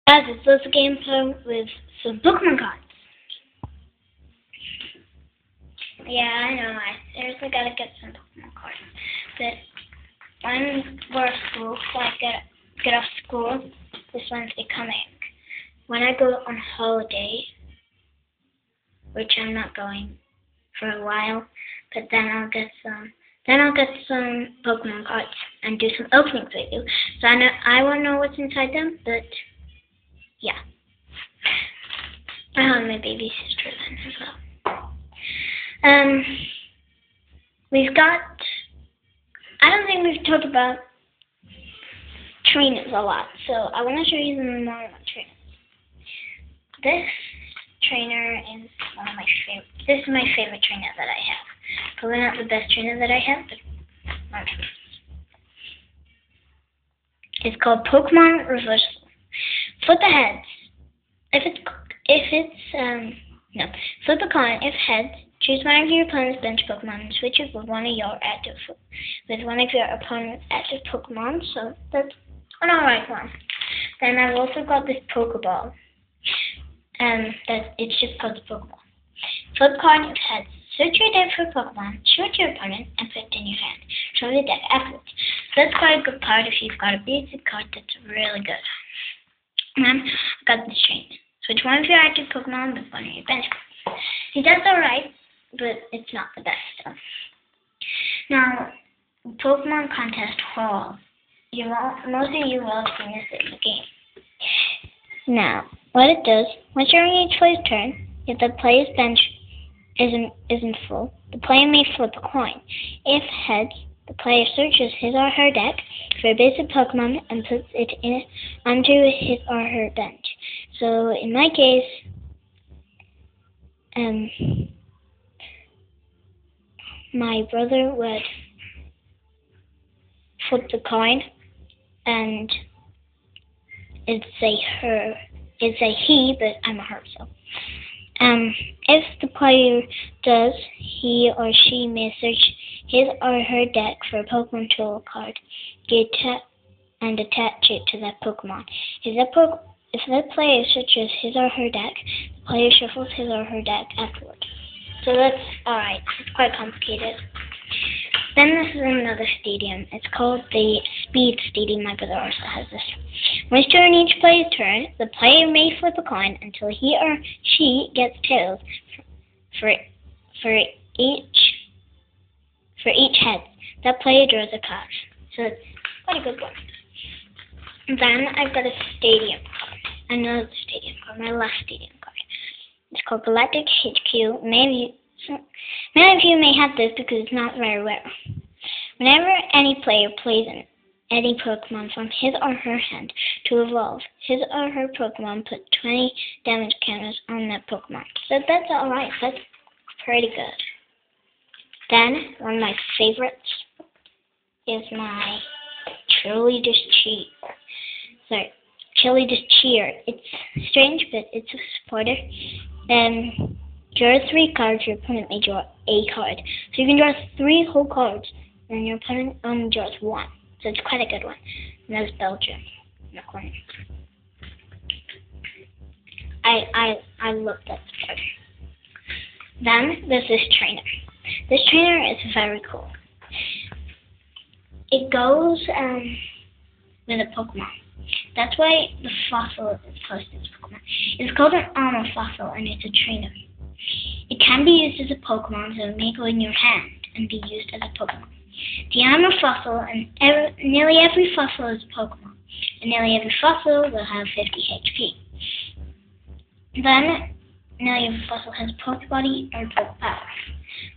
Guys, it's Liz Gameplay with some Pokemon cards. Yeah, I know, I seriously gotta get some Pokemon cards. But I'm going to school, so I get off school this Wednesday coming. When I go on holiday, which I'm not going for a while, but then I'll get some Pokemon cards and do some openings with you. So I won't know what's inside them, but yeah. I have my baby sister then as well. We've got, I don't think we've talked about trainers a lot, so I want to show you the normal trainers. This trainer is one of my favorite. This is my favorite trainer that I have. Probably not the best trainer that I have, but my favorite. It's called Pokemon Reversal. Flip the heads. Flip a coin. If heads, choose one of your opponent's bench Pokemon and switch it with one of your opponent's active Pokemon. So that's an alright one. Then I've also got this Pokeball. It's just called the Pokeball. Flip coin if heads. Search your deck for Pokemon, shoot your opponent, and put it in your hand. Show the deck afterwards. So that's quite a good card if you've got a basic card that's really good. And then I've got this trainer. Switch one of your active Pokemon with one of your bench Pokemon. He does alright, but it's not the best stuff. Now, Pokemon Contest Hall. Most of you will have seen this in the game. Now, what it does, once during each player's turn, if the player's bench isn't full, the player may flip a coin. If heads, the player searches his or her deck for a basic Pokemon and puts it onto his or her bench. So in my case, my brother would flip the coin, and it's a he, but I'm a her, so. If the player does, he or she may search his or her deck for a Pokemon Tool card, and attach it to that Pokemon. If that player searches his or her deck, the player shuffles his or her deck afterwards. So that's alright. It's quite complicated. Then this is another stadium. It's called the Speed Stadium. My brother also has this. Once during each player's turn, the player may flip a coin until he or she gets tails. For each head, that player draws a card. So it's quite a good one. Then I've got a stadium card. Another stadium card. My last stadium card. It's called Galactic HQ. Many of you may have this because it's not very rare. Whenever any player plays any Pokemon from his or her hand to evolve, his or her Pokemon put 20 damage counters on that Pokemon. So that's alright. That's pretty good. Then, one of my favorites is my Cheerleader's Cheer. It's strange, but it's a supporter. Draw 3 cards, your opponent may draw a card. So you can draw 3 whole cards, and your opponent only draws 1. So it's quite a good one. And that's Belgium in the corner. I love that supporter. Then there's this trainer. This trainer is very cool. It goes with a Pokemon. That's why the fossil is close to this Pokemon. It's called an armor fossil, and it's a trainer. It can be used as a Pokemon, so it may go in your hand and be used as a Pokemon. The armor fossil, and nearly every fossil is a Pokemon, and nearly every fossil will have 50 HP. Then, nearly every fossil has a Pokebody or Pokepower.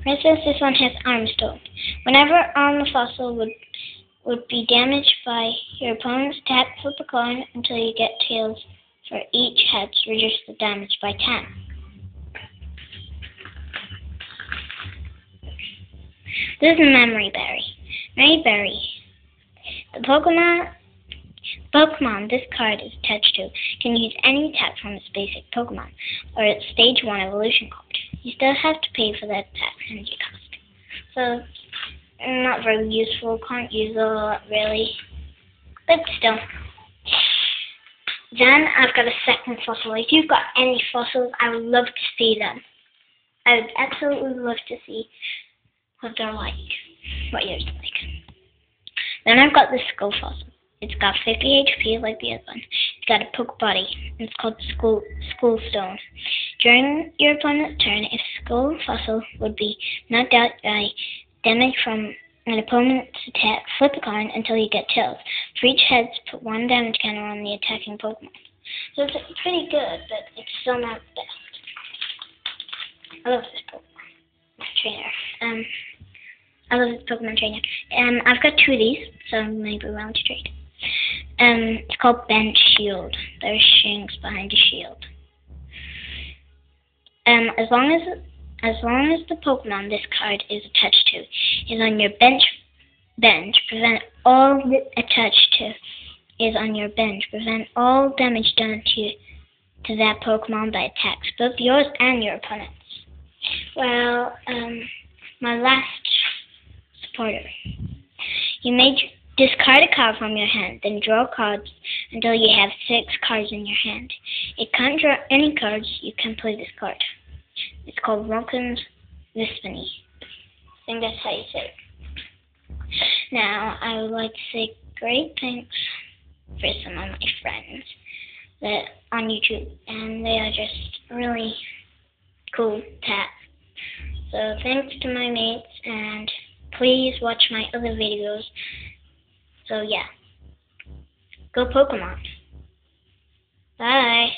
For instance, this one has Arm Stone. Whenever armor fossil would be damaged by your opponent's tap, flip a coin until you get tails for each head to reduce the damage by 10. This is Memory Berry. Memory Berry. The Pokemon this card is attached to can use any attack from its basic Pokemon or its Stage 1 evolution card. You still have to pay for that attack energy cost. So, not very useful, can't use it a lot really, but still. Then I've got a second fossil. If you've got any fossils, I would love to see them. I would absolutely love to see what they're like, what yours are like. Then I've got the skull fossil. It's got 50 HP like the other one. It's got a poke body. It's called the skull stone. During your opponent's turn, if skull fossil would be knocked out by damage from an opponent's attack, flip a coin until you get tails. For each heads, put 1 damage counter on the attacking Pokemon. So it's pretty good, but it's still not the best. I love this Pokemon trainer. I love this Pokemon trainer. I've got 2 of these, so maybe willing to trade. It's called Bench Shield. There's strings behind the shield. As long as the Pokemon this card is attached to is on your bench, prevent all attached to is on your bench. Prevent all damage done to that Pokemon by attacks, both yours and your opponent's. Well, my last supporter. You may discard a card from your hand, then draw cards until you have 6 cards in your hand. If you can't draw any cards, you can play this card. It's called Vulcan's Vispany. I think that's how you say it. Now, I would like to say great thanks for some of my friends that on YouTube, and they are just really cool tats. So thanks to my mates, and please watch my other videos. So yeah, go Pokemon. Bye.